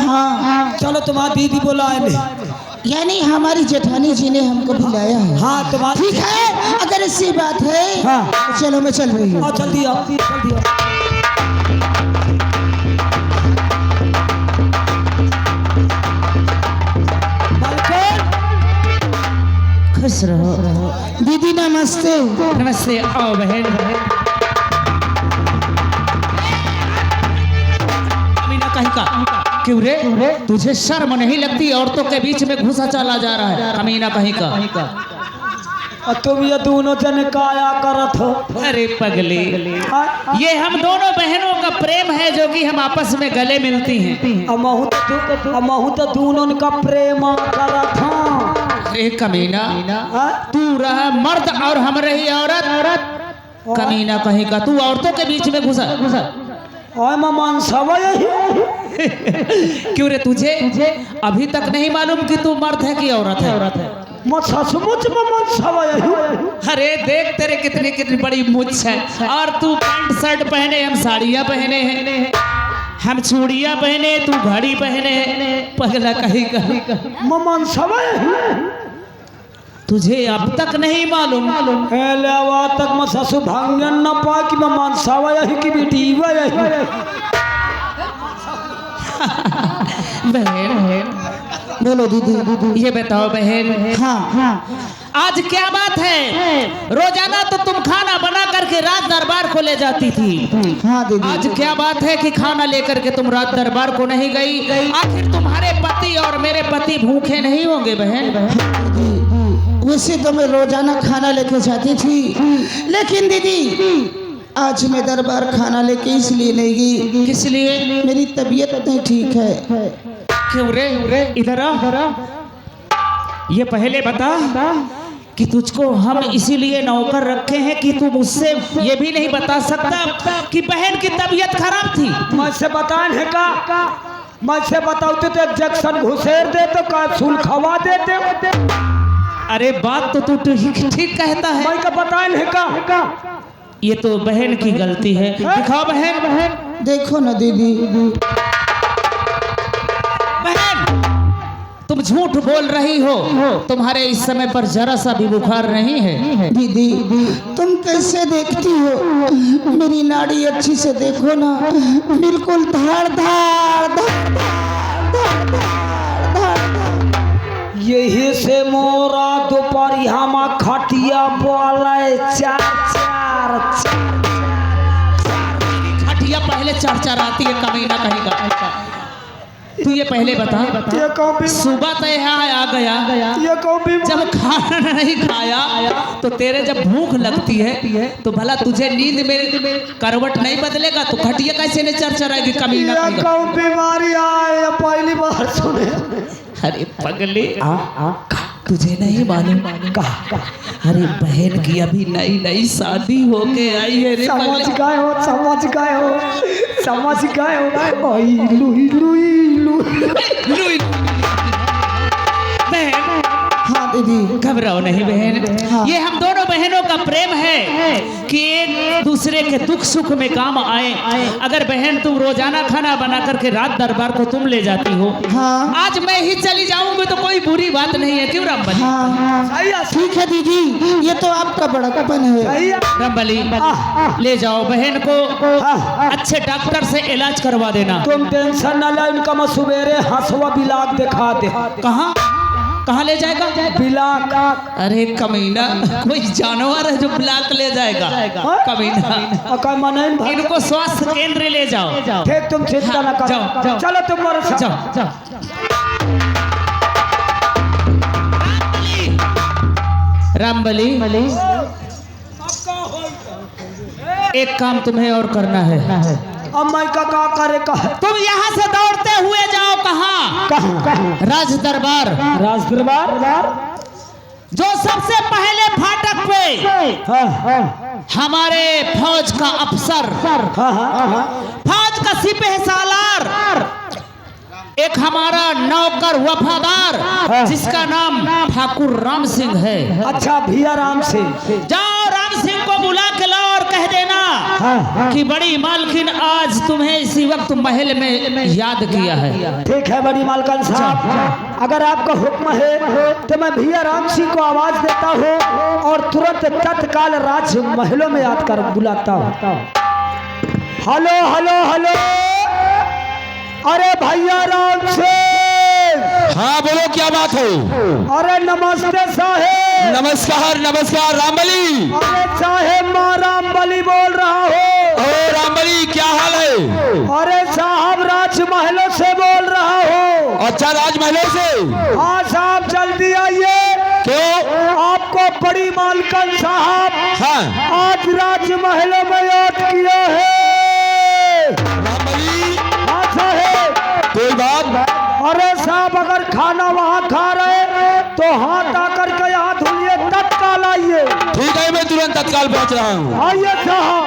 हाँ चलो तुम्हारी दीदी बुलाए ले। यानी हमारी जेठानी जी ने हमको बुलाया है। हाँ तुम्हारी ठीक है, अगर ऐसी बात है हाँ। तो चलो मैं चल रही हूँ। जल्दी आओ जल्दी आओ। खुश रहो। दीदी नमस्ते। नमस्ते। आओ बहन। अमीना कहीं का क्यों रे? तुझे शर्म नहीं लगती? औरतों के बीच में घुसा चला जा रहा है। अमीना कहीं का। और तुम ये दोनों जन काया करत हो? अरे पगली, ये हम दोनों बहनों का प्रेम है जो कि हम आपस में गले मिलती हैं। अमहु तो दोनों का प्रेम करत हो। अरे कमीना, तू रहा मर्द और हम रही औरत। कमीना कहीं का, तू औरतों के बीच में घुसा। मन सवय क्यों रे? तुझे अभी तक नहीं मालूम कि तू मर्द है कि औरत है? सचमुच में मन सवय। अरे देख तेरे कितनी कितनी बड़ी मुझ है, और तू पैंट शर्ट पहने, हम साड़ियाँ पहने हैं, हम चूड़ियाँ पहने, तू घड़ी पहने। पगला कहीं मन सवय। तुझे अब तक नहीं मालूम? तक मैं ससु भांगन न पा कि मैं मन सवय की बेटी वय। बहन बोलो दीदी। ये बताओ बहन, हाँ आज क्या बात है? रोजाना तो तुम खाना बना करके रात दरबार को ले जाती थी। हाँ दीदी। आज क्या बात है कि खाना लेकर के तुम रात दरबार को नहीं गई? आखिर तुम्हारे पति और मेरे पति भूखे नहीं होंगे बहन? वैसे तो मैं रोजाना खाना लेके जाती थी, लेकिन दीदी आज मैं दरबार खाना लेके इसलिए नहीं गई। किस लिए? मेरी तबीयत नहीं ठीक है। क्यों रे? इधर आ। ये पहले बता कि तुझको हम इसीलिए नौकर रखे हैं कि तू मुझसे ये भी नहीं बता सकता कि बहन की तबीयत खराब थी? मुझसे बतान है का? मुझसे बताओ तो इंजेक्शन घुसेर दे तो कैप्सूल खवा देते। अरे बात तो तू ठीक कहता है। मैं का बतान है का? ये तो बहन की गलती है। दिखाओ बहन। देखो ना दीदी। बहन तुम झूठ बोल रही हो। तुम्हारे इस समय पर जरा सा भी बुखार नहीं है। दीदी तुम कैसे देखती हो? मेरी नाड़ी अच्छी से देखो ना, बिल्कुल धाड़ धाड़ धाड़ धाड़ धाड़ धाड़। यही से मोरा दोपहरिया में खटिया बोले चार खटिया पहले चार आती है। कमीना कहीं का। तू ये पहले बता, सुबह तो यहाँ आ गया, जब खाना नहीं खाया तो तेरे जब भूख लगती है तो भला तुझे नींद में करवट नहीं बदलेगा तो खटिया कैसे नहीं चरचराएगी? कमीना बीमारी आए पहली बार सुने। अरे पगले, तुझे नहीं मालूम? अरे बहन की अभी नई शादी होके आई है रे। समझ गए हो। बहन हाँ दीदी। घबराओ नहीं बहन। हाँ। ये हम दोनों बहनों का प्रेम है कि एक दूसरे के दुख सुख में काम आए। अगर बहन तुम रोजाना खाना बना करके रात दरबार को तुम ले जाती हो, हाँ। आज मैं ही चली जाऊंगी तो कोई बुरी बात नहीं है। क्यों रामबली? हाँ ठीक है दीदी, ये तो आपका बड़कापन है। रामबली ले जाओ बहन को, अच्छे डॉक्टर से इलाज करवा देना। तुम टेंशन न लो, इनका मैं सवेरे हंसवा बिलाक दिखा दे। कहाँ ले जाएगा? बिलाक। अरे कमीना, कोई जानवर है जो बिलाक ले जाएगा? कमीना, इनको स्वास्थ्य केंद्र ले जाओ। ठीक, तुम चिंता न करो। जाओ। चलो तुम मेरे साथ जाओ। रामबली, एक काम तुम्हें और करना है। अम्मा का करे का? तुम यहाँ से दौड़ते हुए जाओ। कहाँ? राज दरबार। जो सबसे पहले फाटक पे हमारे फौज का अफसर, फौज का सिपह सालार, एक हमारा नौकर वफादार जिसका नाम ठाकुर राम सिंह है। अच्छा भैया राम सिंह। जाओ राम सिंह को बुला के लाओ और कह देना कि बड़ी मालकिन आज तुम्हें इसी वक्त महल में याद किया है। ठीक है बड़ी मालकिन साहब, अगर आपका हुक्म है तो मैं भैया राम सिंह को आवाज देता हूँ और तुरंत तत्काल राज महलों में याद कर बुलाता हूँ। हेलो हेलो हेलो, अरे भैया राम सिंह। हाँ बोलो, क्या बात है? अरे नमस्ते साहेब। नमस्कार नमस्कार रामबली। अरे साहेब मैं रामबली बोल रहा हूँ। ओ रामबली, क्या हाल है? अरे साहब राजमहलों से बोल रहा हूँ। अच्छा, राजमहलों से? हाँ साहब जल्दी आइए। क्यों? आपको बड़ी मालकिन साहब हाँ आज राजमहलों में याद किया है। रामबली, हाँ साहेब। कोई बात? अरे साहब अगर खाना वहाँ खा रहे तो हाथ आकर के यहाँ धुलिए, तत्काल आइए। ठीक है, मैं तुरंत तत्काल पहुंच रहा हूँ। आइए साहब।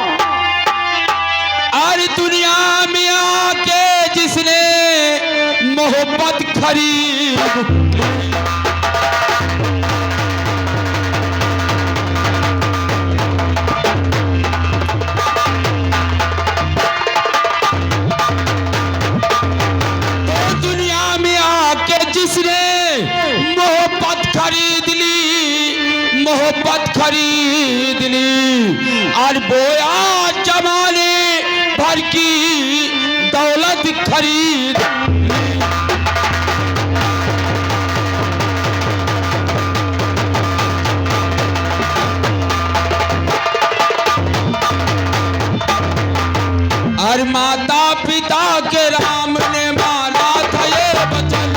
अरे दुनिया में आके जिसने मोहब्बत खरीद, मोहब्बत खरीद ली और बोया जमाने भर की दौलत खरीद। और माता पिता के राम ने माना था ये वचन,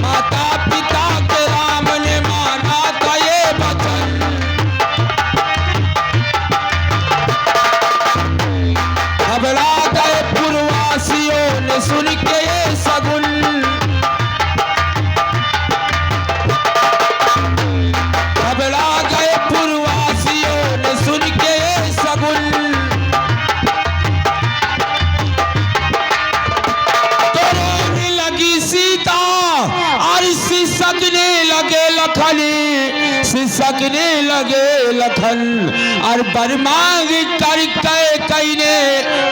माता पिता के राम ने माना था ये वचन। घबरा गए पूर्ववासियों ने सुन के ये सगुन, घबरा गए पूर्ववासियों ने सुन के ये सगुन। तो रोने लगी सीता और सिसकने लगे लखन, सिसकने लगे लखन और बरमांग कर कई ने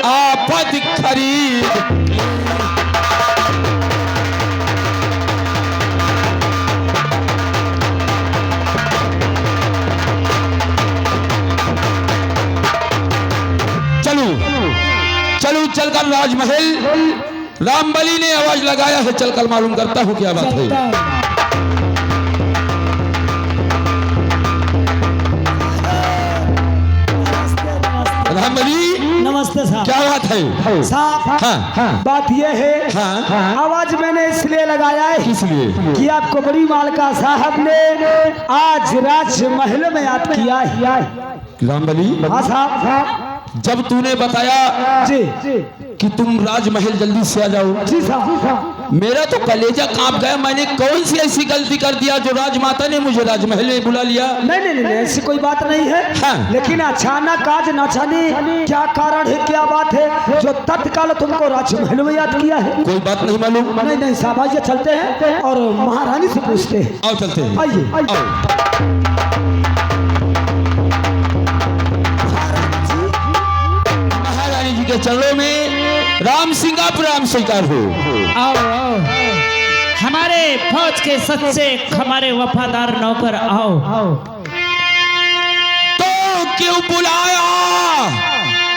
आफत खरीद। चलूं चलकर राजमहल, रामबली ने आवाज लगाया है, चलकर मालूम करता हूँ क्या बात है। रामबली नमस्ते साहब। क्या बात है? साहब हाँ बात यह है, हाँ आवाज मैंने इसलिए लगाया है किस लिए? कि आपको बड़ी मालका साहब ने आज राजमहल में याद किया है। रामबली, हाँ साहब। जब तूने बताया जी कि तुम राजमहल जल्दी से आ जाओ, जी साहब, मेरा तो कलेजा कांप गया। मैंने कौन सी ऐसी गलती कर दिया जो राजमाता ने मुझे राजमहल में बुला लिया? नहीं ऐसी कोई बात नहीं है। हाँ। लेकिन अचानक आज न जाने क्या कारण है, क्या बात है जो तत्काल तुमको राजमहल में याद किया है? कोई बात नहीं मालूम। नहीं साहब, आइए चलते हैं और महारानी से पूछते हैं। आओ चलते हैं। आइए आओ। महारानी जी के चरणों में राम सिंह का प्रणाम स्वीकार हो। आओ हमारे फौज के सच्चे हमारे वफादार नौकर, आओ। तो क्यों बुलाया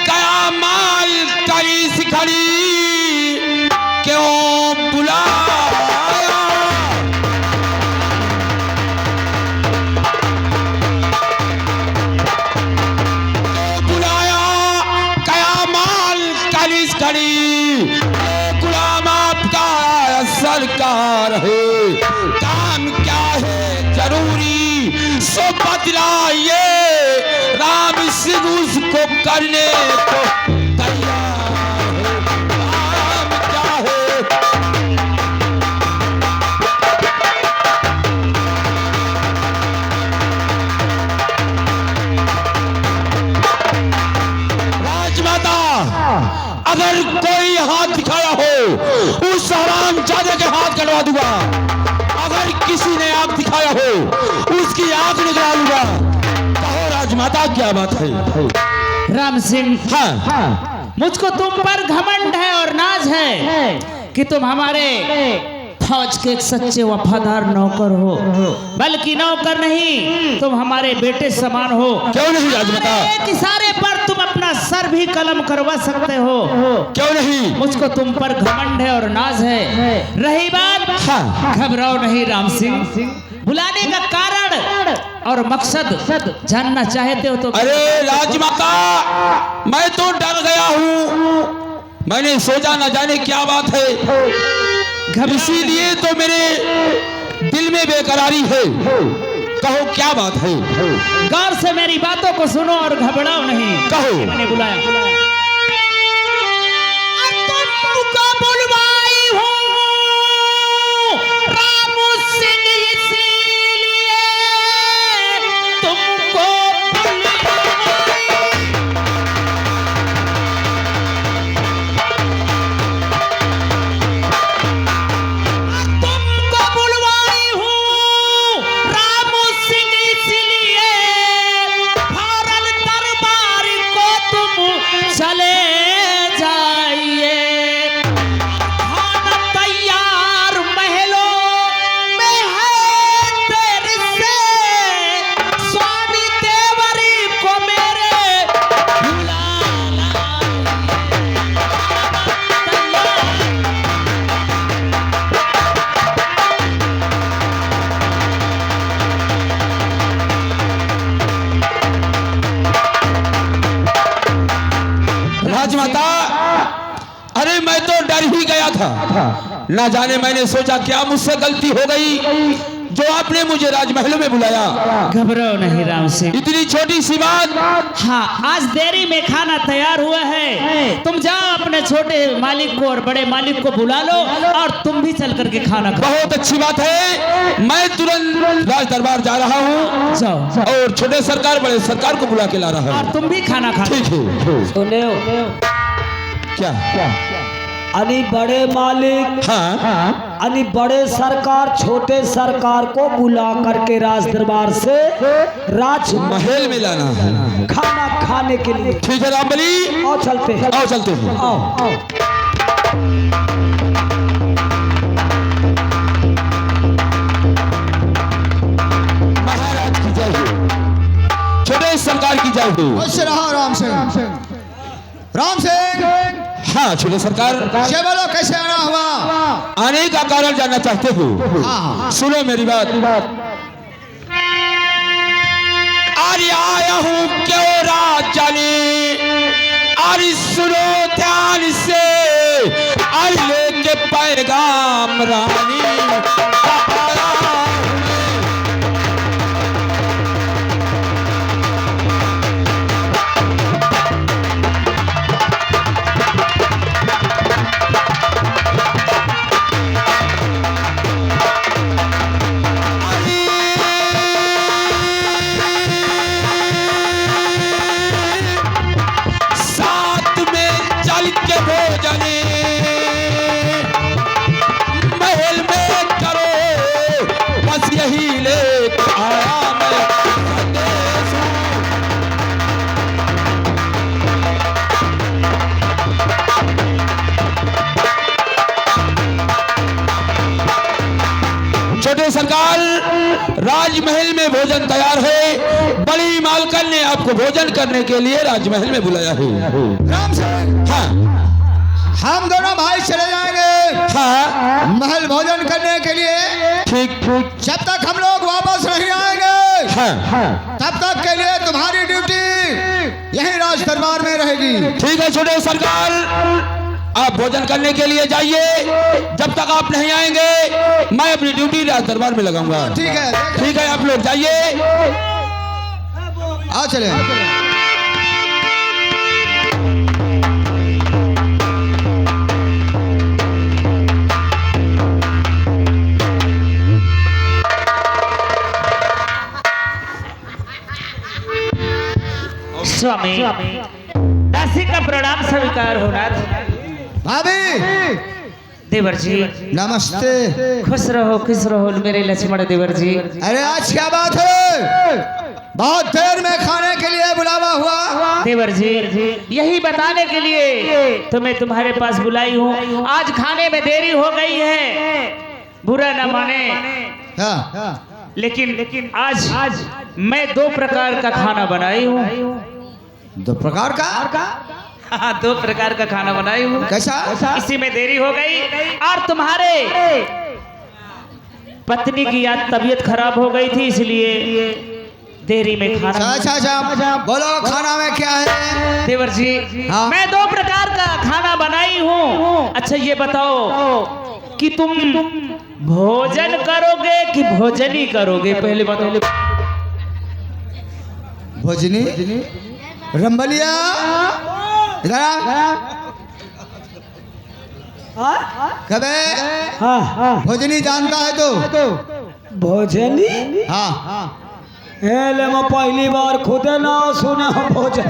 क्या माल करी सिखड़ी, क्यों बुलाया? तो बुलाया क्या माल करी सिखड़ी, गुलाम आपका सरकार है, काम क्या है जरूरी सो बतलाइए, राम सिंह उसको करने को तैयार है, काम क्या है? राजमाता, अगर कोई हाथ दिखाया हो उस हरामजादे के हाथ कटवा दूंगा। अगर अगर किसी ने आग दिखाया हो उसकी आग निकालूंगा। कहो राजमाता क्या बात है? राम सिंह, हाँ, मुझको तुम पर घमंड है और नाज है कि तुम हमारे फौज के एक सच्चे वफादार नौकर हो, बल्कि नौकर नहीं, तुम हमारे बेटे समान हो। क्यों नहीं राजमाता? एक इशारे पर तुम अपना सर भी कलम करवा सकते हो। क्यों नहीं? मुझको तुम पर घमंड है और नाज है। रही बात, हाँ। घबराओ नहीं राम सिंह, बुलाने का कारण और मकसद जानना चाहते हो तो? अरे राजमाता, मैं तो डर गया हूँ। मैंने सोचा न जाने क्या बात है, इसीलिए तो मेरे दिल में बेकरारी है। कहो क्या बात है? गौर से मेरी बातों को सुनो और घबराओ नहीं। कहो। मैंने बुलाया, तुमको बुलवाई हूँ राम सिंह, इसीलिए तुमको बुलवाई हूँ राम सिंह, इसीलिए फौरन दरबार को तुम चले जाइए। खाना तैयार महलों में है देर से, स्वामी देवरी को मेरे बुला राजमाता, अरे मैं तो डर ही गया था। ना जाने मैंने सोचा क्या मुझसे गलती हो गई जो आपने मुझे राजमहल में बुलाया। घबराओ नहीं राम सिंह, इतनी छोटी सी बात। हाँ, आज देरी में खाना तैयार हुआ है। तुम जाओ अपने छोटे मालिक को और बड़े मालिक को बुला लो और तुम भी चल करके खाना खाओ। बहुत अच्छी बात है, मैं तुरंत राज दरबार जा रहा हूँ जाओ, और छोटे सरकार बड़े सरकार को बुला के ला रहा और हूँ। तुम भी खाना खा। ठीक है। सुने क्या? अली बड़े मालिक, हाँ, अली बड़े सरकार छोटे सरकार को बुला करके राज दरबार से राज महल में लाना है खाना खाने के लिए। ठीक है रामबली, आओ चलते हैं, आओ चलते हैं। आओ आओ। महाराज की जय हो, छोटे सरकार की जय हो। खुश रहो राम सिंह। राम सिंह, हाँ छोटे सरकार, ये बोलो कैसे आना हुआ? आने का कारण जानना चाहते हो? हाँ। सुनो मेरी बात। अरे आया हूँ क्यों राजा ने, अरे सुनो ध्यान से, अरे लेके पैगाम रानी। यही ले आया मैं संदेश। छोटे सरकार, राजमहल में भोजन तैयार है। बड़ी मालकन ने आपको भोजन करने के लिए राजमहल में बुलाया है। राम सिंह, हाँ, हम दोनों भाई चले जाएंगे हाँ, महल भोजन करने के लिए। ठीक ठीक, जब तक हम लोग वापस नहीं आएंगे, हाँ, तब तक के लिए तुम्हारी ड्यूटी यही राज दरबार में रहेगी। ठीक है छोटे सरकार, आप भोजन करने के लिए जाइए। जब तक आप नहीं आएंगे मैं अपनी ड्यूटी राज दरबार में लगाऊंगा। ठीक है, ठीक है, आप लोग जाइए। आओ चले। स्वामी, दासी का प्रणाम स्वीकार होना। भाभी, देवर जी नमस्ते। खुश रहो मेरे लक्ष्मण देवर जी। अरे आज क्या बात है, बहुत देर में खाने के लिए बुलावा हुआ। देवर जी यही बताने के लिए तो मैं तुम्हारे पास बुलाई हूँ। आज खाने में देरी हो गई है, बुरा न माने, हाँ। लेकिन आज मैं 2 प्रकार का खाना बनाई हूँ। 2 प्रकार का? हाँ, 2 प्रकार का खाना बनाई हूँ। कैसा? इसी में देरी हो गई और तुम्हारे पत्नी की आज तबीयत खराब हो गई थी, इसलिए देरी में खाना। अच्छा बोलो खाना में क्या है? देवर जी हाँ। मैं 2 प्रकार का खाना बनाई हूँ। अच्छा ये बताओ कि तुम भोजन करोगे कि भोजनी करोगे, पहले बताओ। भोजनी रंबलिया इधर कबे भोजनी जानता है तो? भोजनी? हाँ। ले मैं पहली बार खुद ना सुने हो भोजन।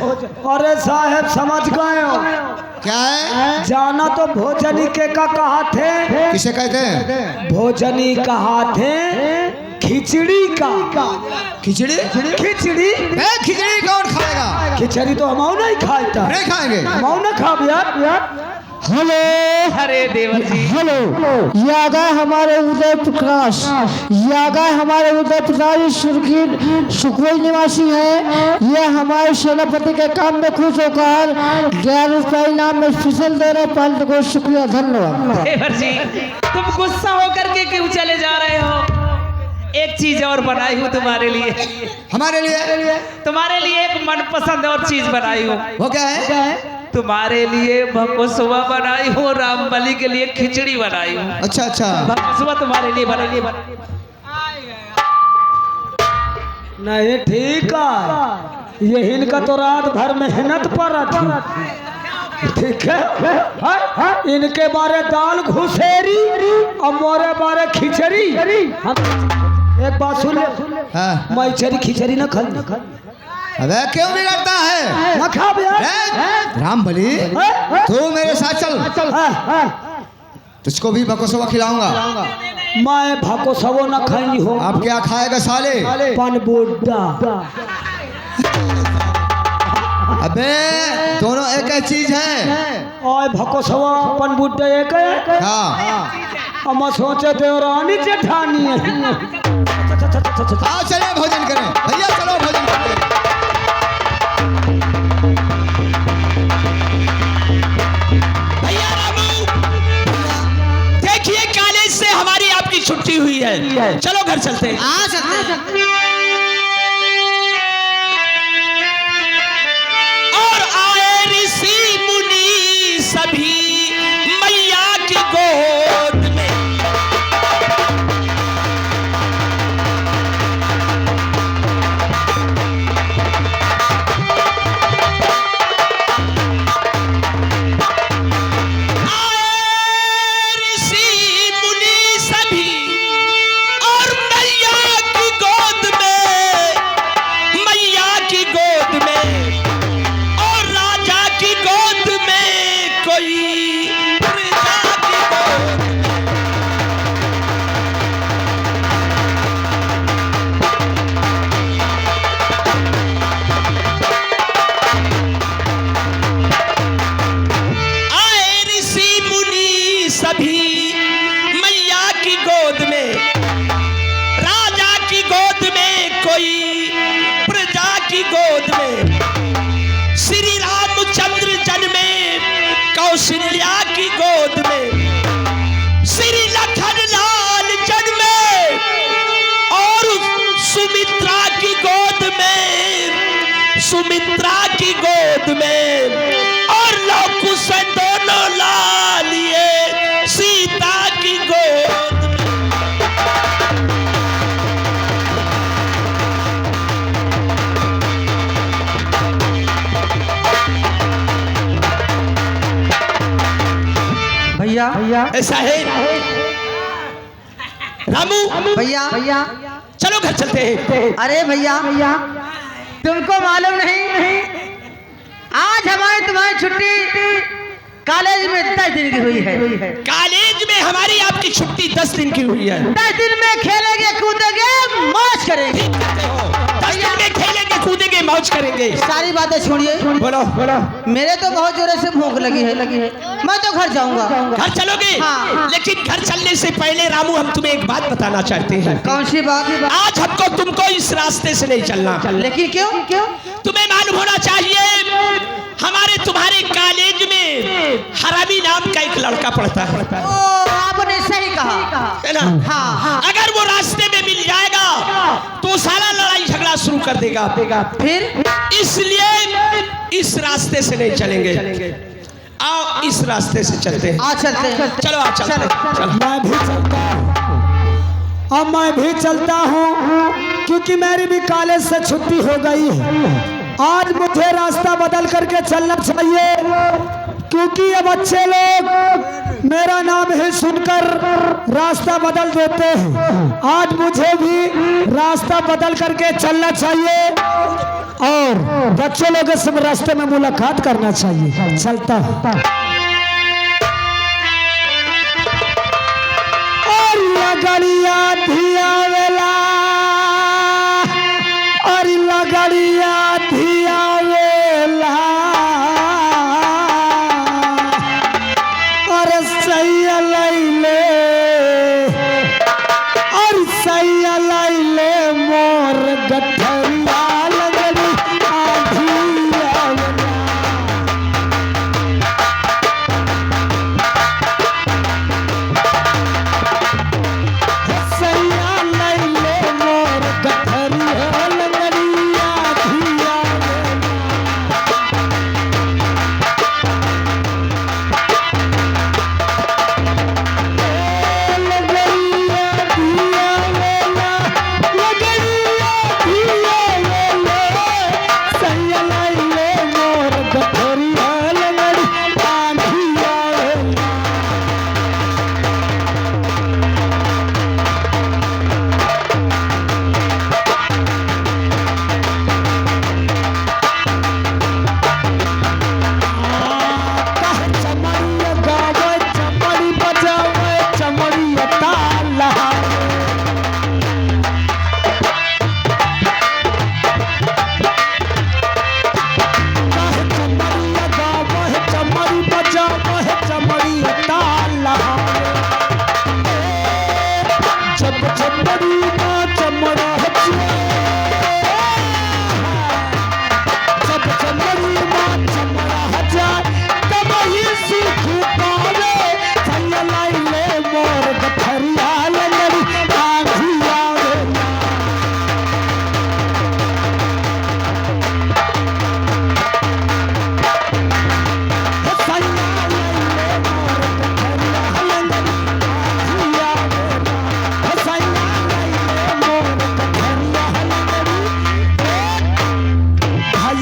अरे साहब समझ गए हो क्या है? जाना तो भोजनी के का कहा थे? किसे कहते हैं? भोजनी कहा थे खिचड़ी का। खिचड़ी? खिचड़ी खिचड़ी कौन खाएगा? खिचड़ी तो हम नहीं खाएगा। नहीं खाएंगे? हम ना खाब यार। हेलो, अरे देवर जी हेलो, याद है हमारे उदय प्रकाश, याद है हमारे उदय प्रकाश सुखोई निवासी है। ये हमारे सेनापति के काम में खुश होकर 11 रुपये इनाम में स्पेशल दे रहे। पहले तो बहुत शुक्रिया, धन्यवाद। देवर जी तुम गुस्सा होकर के क्यों चले जा रहे हो? एक चीज और बनाई हूँ तुम्हारे लिए। हमारे लिए? तुम्हारे लिए एक मनपसंद और चीज बनाई हूँ। वो क्या है? तुम्हारे लिए भकोसवा बनाई हूँ, रामबली के लिए खिचड़ी बनाई हूँ। अच्छा। भकोसवा तुम्हारे लिए बनाई। नहीं ठीक है, ये इनका तो रात भर मेहनत पर थी। ठीक है, इनके बारे दाल घुसेरी और मोरे बारे खिचड़ी। एक बात सुन ले, हाँ। मैं खिचड़ी न खा। अबे क्यों बिगड़ता है? ना खा यार। रामबली तू मेरे साथ चल, तुझको भी भकोसवा खिलाऊंगा। मैं भकोसवा न खाई हो। आप क्या खाएगा साले? पान बुड्ढा। अबे दोनों एक ही चीज है। और भकोसवा पान बुड्ढा एक है। हाँ। हम सोचे देवरानी जेठानी है। आओ चले भोजन करें भैया, चलो भोजन करें। भैया रामू, देखिए कॉलेज से हमारी आपकी छुट्टी हुई है, चलो घर चलते हैं। और आए ऋषि मुनि सभी मैया की गोद में। कौशल्या की गोद में श्री लखन लाल जन्मे और सुमित्रा की गोद में और लव कुश दोनों लाल ये सीता की गोद में। भैया ऐसा है रामू, भैया चलो घर चलते हैं। अरे भैया तुमको मालूम नहीं आज हमारी तुम्हारी छुट्टी कॉलेज में 10 दिन की हुई है। कॉलेज में हमारी आपकी छुट्टी 10 दिन की हुई है। 10 दिन में खेलेंगे कूदेंगे मौज करेंगे। 10 दिन में खेलेंगे कूदेंगे मौज करेंगे। सारी बातें छोड़िए, बोलो बोलो। मेरे तो बहुत जोरे से भूख लगी है। मैं तो घर जाऊंगा। घर चलोगे? हाँ। लेकिन घर चलने से पहले रामू हम तुम्हें एक बात बताना चाहते हैं। कौन सी बात? आज हमको तुमको इस रास्ते से नहीं चलना। लेकिन क्यों? तुम्हें मालूम होना चाहिए हमारे तुम्हारे कॉलेज में हरामी नाम का एक लड़का पढ़ता है। ओ, आपने सही कहा है ना? हाँ। अगर वो रास्ते में मिल जाएगा तो सारा लड़ाई झगड़ा शुरू कर देगा। फिर इसलिए इस रास्ते से नहीं चलेंगे। आओ इस रास्ते से चलते हैं। आ चलते हैं। चलो आ चलते हैं। चलो। मैं भी चलता हूँ। अब मैं भी चलता हूँ क्योंकि मेरी भी कॉलेज से छुट्टी हो गई है। आज मुझे रास्ता बदल करके चलना चाहिए क्योंकि ये बच्चे लोग मेरा नाम ही सुनकर रास्ता बदल देते हैं। आज मुझे भी रास्ता बदल करके चलना चाहिए और बच्चे लोगों से रास्ते में मुलाकात करना चाहिए। चलता हूँ। और लगड़िया धिया वेला, और लगड़िया धिया वेला, और सैया लैले, और सैया लैले मोर गठरिया लगड़ी आधिया वेला। सैया लैले मोर गठरिया लगड़ी आधिया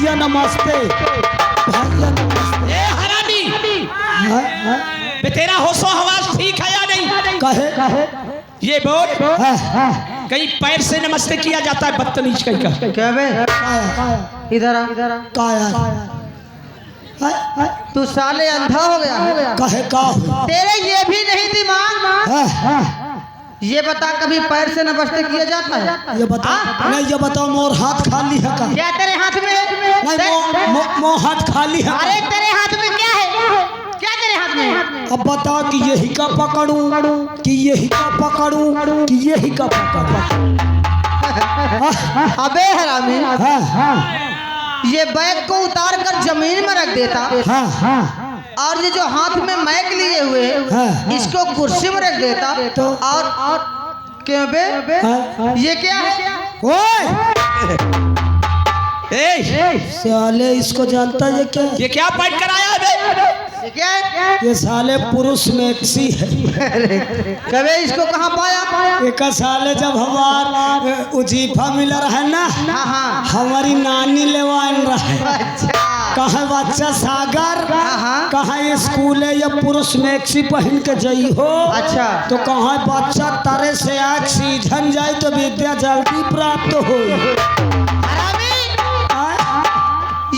नमस्ते भैया नमस्ते। ए हरामी, बे तेरा होशो हवास ठीक है या नहीं? कहे ये बोल, कहीं पैर से नमस्ते किया जाता है? बदतमीज कहीं का। क्या बे? इधर आ। काया तू साले अंधा हो गया। कहे का तेरे ये भी नहीं दिमाग। ये बता कभी पैर से नमस्ते किया जाता है? ये बता नहीं, ये बताओ मोर हाथ खाली है का? क्या तेरे हाथ में? नहीं मोर हाथ खाली है। अरे तेरे हाथ में क्या है? क्या तेरे हाथ में? अब बता कि यही का पकड़ूं कि यही का पकड़ूं कि यही का पकड़ूं? अबे हरामी, ये बैग को उतार कर जमीन में रख देता और ये जो हाथ में मैक लिए हुए इसको कुर्सी में रख देता तो और क्यों बे? ये क्या है? ओए साले इसको जानता है? ये क्या पैंट कराया बे? ये क्या है? ये साले पुरुष मैक्सी है। कबे इसको कहाँ पाया? एक साले जब हमार उजीफा मिल रहा है ना, हाँ। हमारी नानी लेवान रहे। अच्छा। कहा बच्चा सागर, हाँ। कहा स्कूल है या पुरुष मैक्सी पहन के जाई हो? अच्छा। तो कहा बच्चा तरह से आज सीधन जाए तो विद्या जल्दी प्राप्त हो।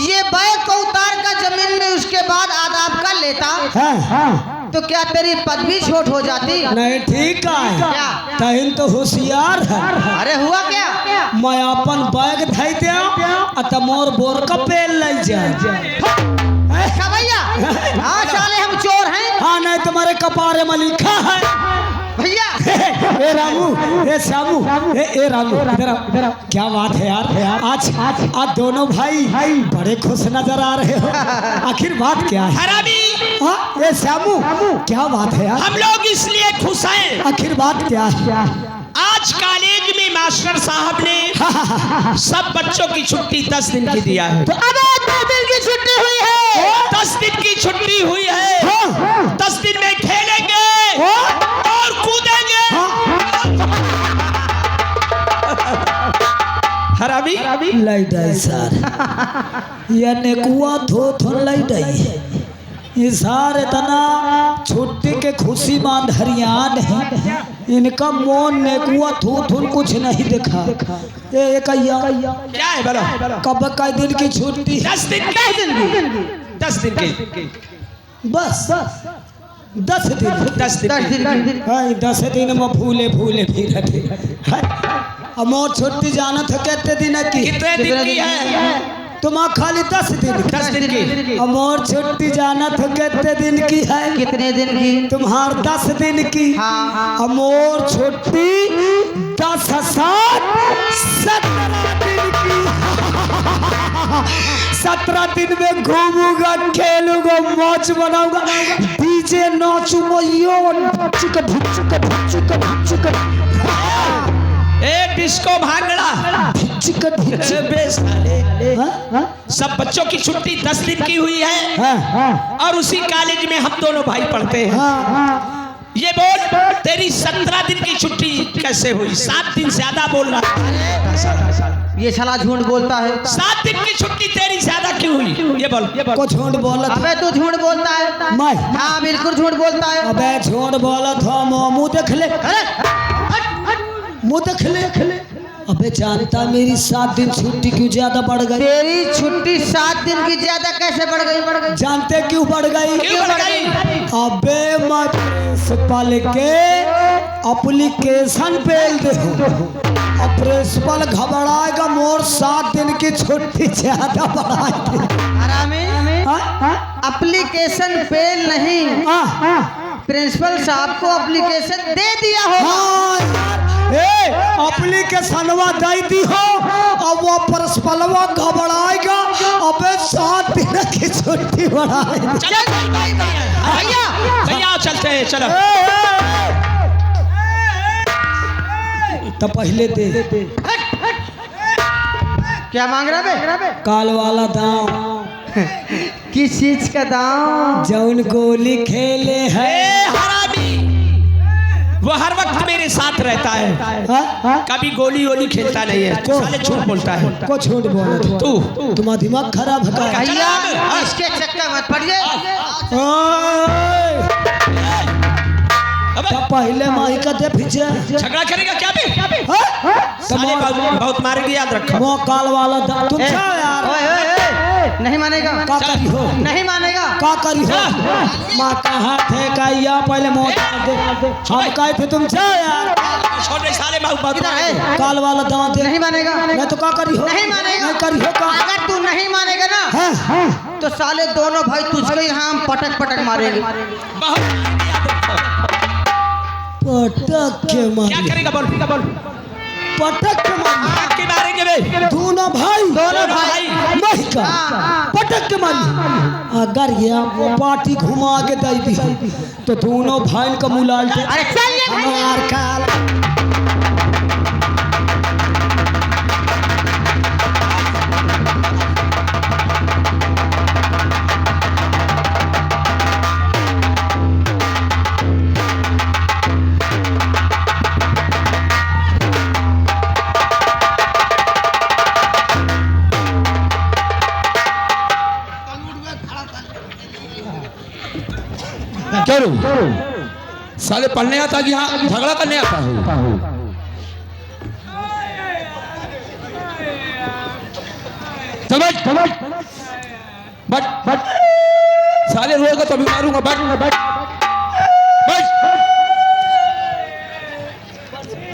ये बैग को उतार कर जमीन में उसके उसके बाद आदाब कर लेता हाँ तो क्या तेरी पदवी छोट हो जाती? नहीं ठीक है क्या? तहिन तो होशियार है। अरे हुआ क्या? मैं अपन बैग धई दे त मोर बोर का पेल ले जाए। अच्छा भैया, हाँ साले हम चोर हैं। हाँ नहीं तुम्हारे कपारे में लिखा है। भैया ए रामू, ए श्यामू, ए रामू, इधर आओ। क्या बात है यार, आज दोनों भाई बड़े खुश नजर आ रहे हो। आखिर बात क्या है? हरामी, हाँ ए श्यामू, क्या बात है यार? हम लोग इसलिए खुश हैं, आखिर बात क्या है? आज कॉलेज में मास्टर साहब ने सब बच्चों की छुट्टी 10 दिन की दिया है। तो अब 10 दिन की छुट्टी हुई है। 10 दिन की छुट्टी हुई है। 10 दिन में खेलेंगे और कूदेंगे। हरामी लैडाई सर ये नेकुआ थो लैडाई ये सार इतना छुट्टी के खुशी मान हरियाण है। इनका मोन नेकुआ थून कुछ नहीं दिखा। ये कैया क्या है बोलो? कब का दिन की छुट्टी? 10 दिन की। 10 दिन की बस 10 दिन 10 दिन। हाँ 10 दिन में फूले फिर अब मोर छुट्टी जाना था कितने दिन की? कितने दिन की है? तुम खाली 10 दिन 10 दिन की। अब मोर छुट्टी जाना था कितने दिन की है? कितने दिन की? तुम्हार 10 दिन की। हाँ। अब मोर छुट्टी 10 7 17 दिन की। 17 दिन में घूमूंगा, खेलूंगा, मौज बनाऊंगा, डीजे नाचूंगा, ए डिस्को भांगड़ा बेस वाले। सब बच्चों की छुट्टी 10 दिन की हुई है और उसी कॉलेज में हम दोनों भाई पढ़ते हैं। ये बोल तेरी 17 दिन की छुट्टी कैसे हुई? 7 दिन ज्यादा बोल रहा। ये साला झूठ बोलता है। 7 दिन की छुट्टी तेरी ज्यादा क्यों हुई? ये बोल। को झूठ बोला था? अबे तू झूठ बोलता है। मैं? हाँ बिल्कुल झूठ बोलता है। अबे झूठ बोला था, मुंह देख ले, मुंह देख ले। अबे जानता मेरी 7 दिन छुट्टी क्यों ज्यादा बढ़ गई? तेरी छुट्टी 7 दिन की ज्यादा कैसे बढ़ गई? जानते क्यों बढ़ गई? क्यों बढ़ गई? अबे मैं प्रिंसिपल के एप्लीकेशन पेल दे अब प्रिंसिपल घबराएगा, मोर 7 दिन की छुट्टी ज्यादा बढ़ाएगी। एप्लीकेशन पेल नहीं, प्रिंसिपल साहब को एप्लीकेशन दे दिया हो। एप्लीकेशनवा दे दी हो, अब वो प्रिंसिपलवा घबराएगा, अबे 7 दिन की छुट्टी बढ़ाएगी। चल भैया चलते हैं, चलो। तो पहले दे क्या मांग रहा बे? काल वाला दाम। किस चीज का दाम? जौन गोली खेले है। हरामी, वो हर वक्त मेरे साथ रहता है, कभी गोली वोली खेलता नहीं है। तू साले झूठ बोलता है। को झूठ बोला तू तुम्हारा दिमाग खराब है। भैया इसके चक्कर मत पड़िए। तो पहले माही का दे पीछे झगड़ा करेगा क्या बे? साले बहुत मारेगी, याद रखो। वो काल वाला दाम तुम जाओ यार। नहीं मानेगा। का करी हो? नहीं मानेगा। का करी हो? माँ कहाँ थे कैया? पहले मौत दे। हम कहे थे तुम जाओ यार। छोटे साले बहुत इधर है। काल वाला दाम दे। नहीं मानेगा। नहीं तो का करी हो? नहीं मानेगा। नहीं करी हो का? अगर तू नहीं मानेगा ना तो साले दोनों भाई तुझको यहाँ हम पटक मारेंगे। पटक के मार। क्या करेगा बोल? पटक के मार के मारेंगे बे। दोनों भाई नहीं का पटक के मारी। अगर ये वो पार्टी घुमा के दे दी तो दोनों भाई का मुलाल के अरे चल हमार काल। साले पढ़ने आता कि हाँ झगड़ा करने आता हूँ। बट साले रोएगा तो अभी मारूंगा, बैठ।